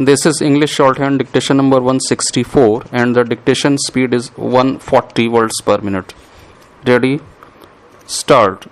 This is English Shorthand Dictation number 164 and the dictation speed is 140 words per minute. Ready? Start.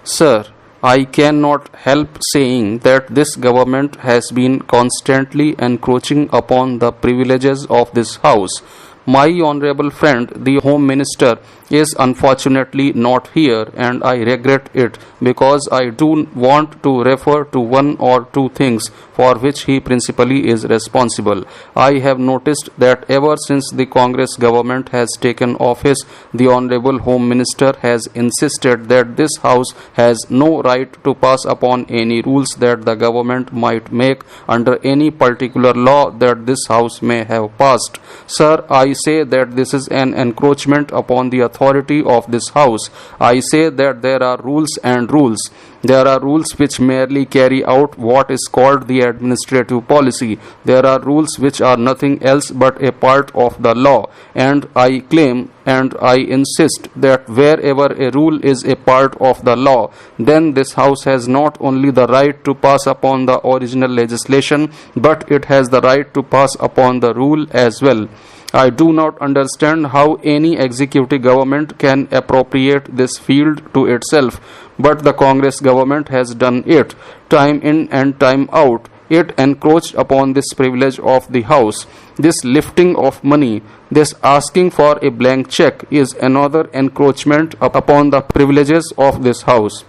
Sir, I cannot help saying that this government has been constantly encroaching upon the privileges of this House. My honorable friend, the Home Minister, is unfortunately not here, and I regret it because I do want to refer to one or two things for which he principally is responsible. I have noticed that ever since the Congress government has taken office, the Honorable Home Minister has insisted that this House has no right to pass upon any rules that the government might make under any particular law that this House may have passed. Sir, I say that this is an encroachment upon the authority of this House. I say that there are rules and rules. There are rules which merely carry out what is called the administrative policy. There are rules which are nothing else but a part of the law. And I claim and I insist that wherever a rule is a part of the law, then this House has not only the right to pass upon the original legislation, but it has the right to pass upon the rule as well. I do not understand how any executive government can appropriate this field to itself, but the Congress government has done it, time in and time out. It encroached upon this privilege of the House. This lifting of money, this asking for a blank check is another encroachment upon the privileges of this House.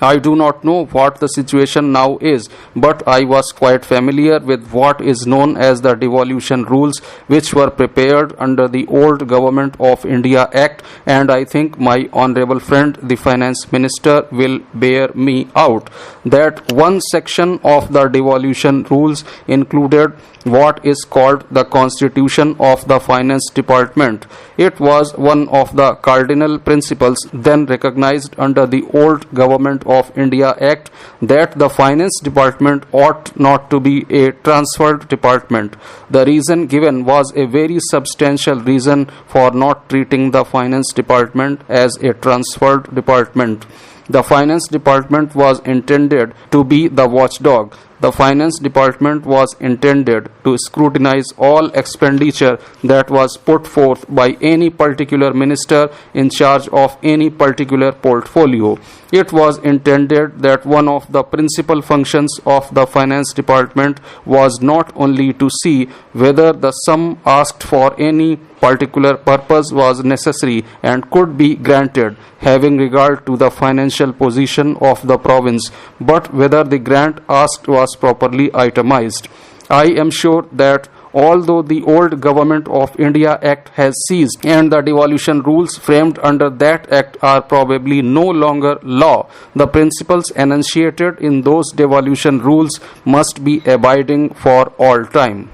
I do not know what the situation now is, but I was quite familiar with what is known as the devolution rules, which were prepared under the old Government of India Act, and I think my honorable friend the Finance Minister will bear me out that one section of the devolution rules included what is called the Constitution of the Finance Department. It was one of the cardinal principles then recognized under the old Government of India Act that the Finance Department ought not to be a transferred department. The reason given was a very substantial reason for not treating the Finance Department as a transferred department. The Finance Department was intended to be the watchdog. The Finance Department was intended to scrutinize all expenditure that was put forth by any particular minister in charge of any particular portfolio. It was intended that one of the principal functions of the Finance Department was not only to see whether the sum asked for any particular purpose was necessary and could be granted, having regard to the financial position of the province, but whether the grant asked was properly itemized. I am sure that although the old Government of India Act has ceased and the devolution rules framed under that act are probably no longer law, the principles enunciated in those devolution rules must be abiding for all time.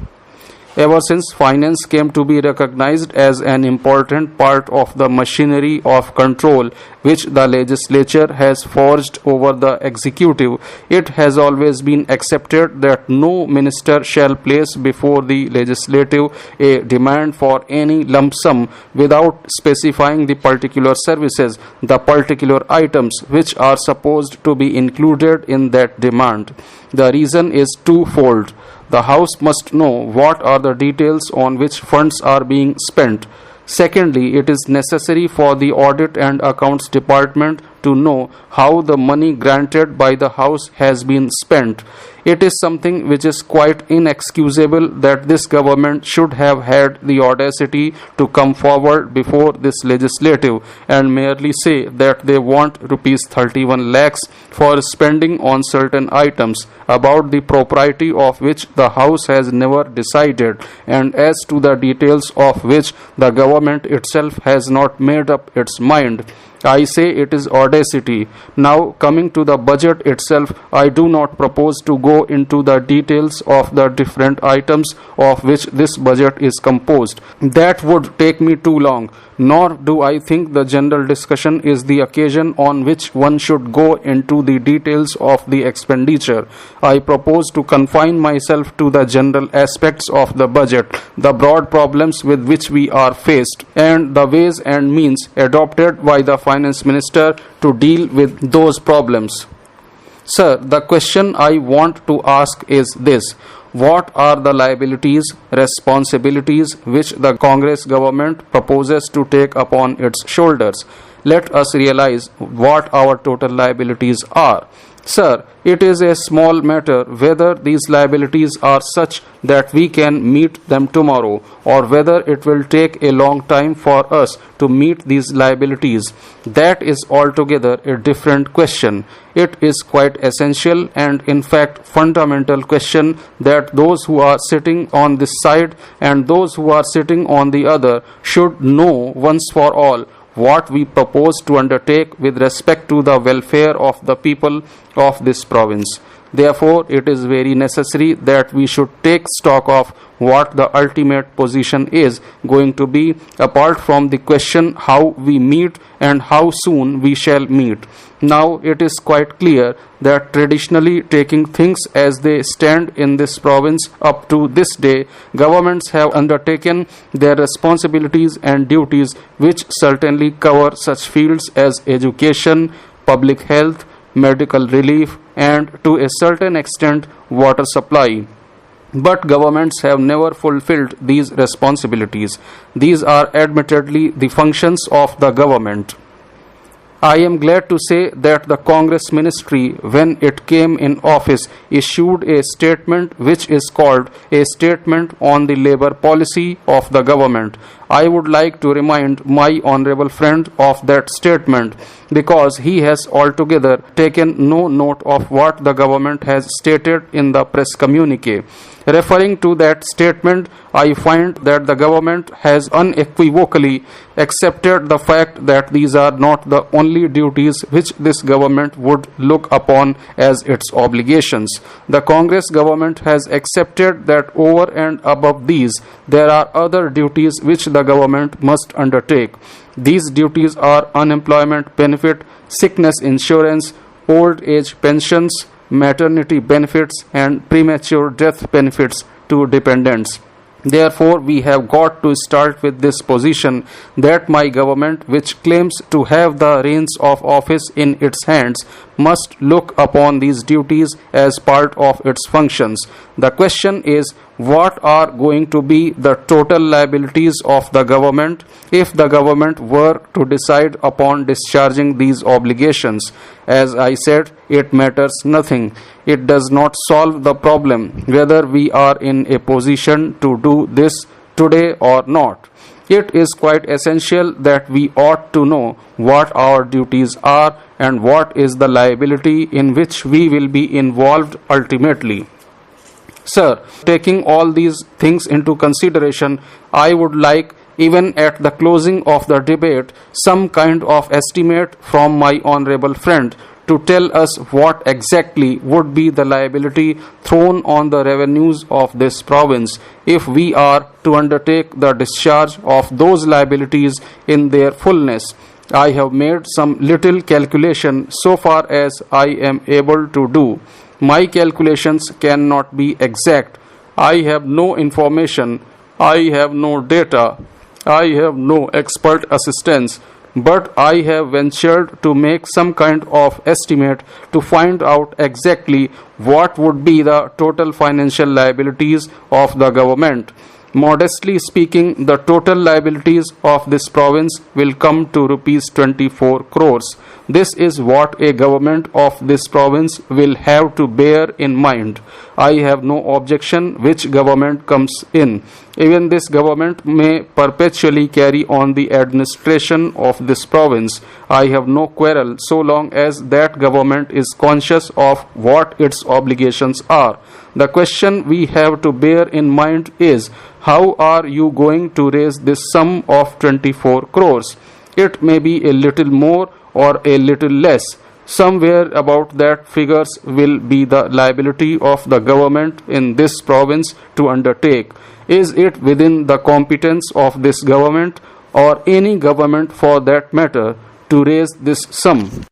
Ever since finance came to be recognized as an important part of the machinery of control which the legislature has forged over the executive, it has always been accepted that no minister shall place before the legislative a demand for any lump sum without specifying the particular services, the particular items which are supposed to be included in that demand. The reason is twofold. The House must know what are the details on which funds are being spent. Secondly, it is necessary for the Audit and Accounts Department to know how the money granted by the House has been spent. It is something which is quite inexcusable that this government should have had the audacity to come forward before this legislative and merely say that they want rupees 31 lakhs for spending on certain items about the propriety of which the House has never decided and as to the details of which the government itself has not made up its mind. I say it is audacity. Now, coming to the budget itself, I do not propose to go into the details of the different items of which this budget is composed. That would take me too long. Nor do I think the general discussion is the occasion on which one should go into the details of the expenditure. I propose to confine myself to the general aspects of the budget, the broad problems with which we are faced, and the ways and means adopted by the Finance Minister to deal with those problems. Sir, the question I want to ask is this. what are the liabilities, responsibilities which the Congress government proposes to take upon its shoulders. Let us realize what our total liabilities are. Sir, it is a small matter whether these liabilities are such that we can meet them tomorrow, or whether it will take a long time for us to meet these liabilities. That is altogether a different question. It is quite essential and in fact fundamental question that those who are sitting on this side and those who are sitting on the other should know once for all what we propose to undertake with respect to the welfare of the people of this province. Therefore, it is very necessary that we should take stock of what the ultimate position is going to be, apart from the question how we meet and how soon we shall meet. Now, it is quite clear that traditionally, taking things as they stand in this province up to this day, governments have undertaken their responsibilities and duties, which certainly cover such fields as education, public health, medical relief, and to a certain extent water supply. But governments have never fulfilled these responsibilities. These are admittedly the functions of the government. I am glad to say that the Congress ministry, when it came in office, issued a statement which is called a statement on the labor policy of the government. I would like to remind my honorable friend of that statement because he has altogether taken no note of what the government has stated in the press communique. Referring to that statement, I find that the government has unequivocally accepted the fact that these are not the only duties which this government would look upon as its obligations. The Congress government has accepted that over and above these, there are other duties which the government must undertake. These duties are unemployment benefit, sickness insurance, old age pensions, maternity benefits, and premature death benefits to dependents. Therefore, we have got to start with this position that my government, which claims to have the reins of office in its hands, must look upon these duties as part of its functions. The question is, what are going to be the total liabilities of the government if the government were to decide upon discharging these obligations? As I said, it matters nothing. It does not solve the problem whether we are in a position to do this today or not. It is quite essential that we ought to know what our duties are and what is the liability in which we will be involved ultimately. Sir, taking all these things into consideration, I would like, even at the closing of the debate, some kind of estimate from my honorable friend to tell us what exactly would be the liability thrown on the revenues of this province if we are to undertake the discharge of those liabilities in their fullness. I have made some little calculation so far as I am able to do. My calculations cannot be exact. I have no information. I have no data. I have no expert assistance. But I have ventured to make some kind of estimate to find out exactly what would be the total financial liabilities of the government. Modestly speaking, the total liabilities of this province will come to rupees 24 crores. This is what a government of this province will have to bear in mind. I have no objection which government comes in. Even this government may perpetually carry on the administration of this province. I have no quarrel so long as that government is conscious of what its obligations are. The question we have to bear in mind is, how are you going to raise this sum of 24 crores? It may be a little more or a little less. Somewhere about that figures will be the liability of the government in this province to undertake. Is it within the competence of this government or any government for that matter to raise this sum?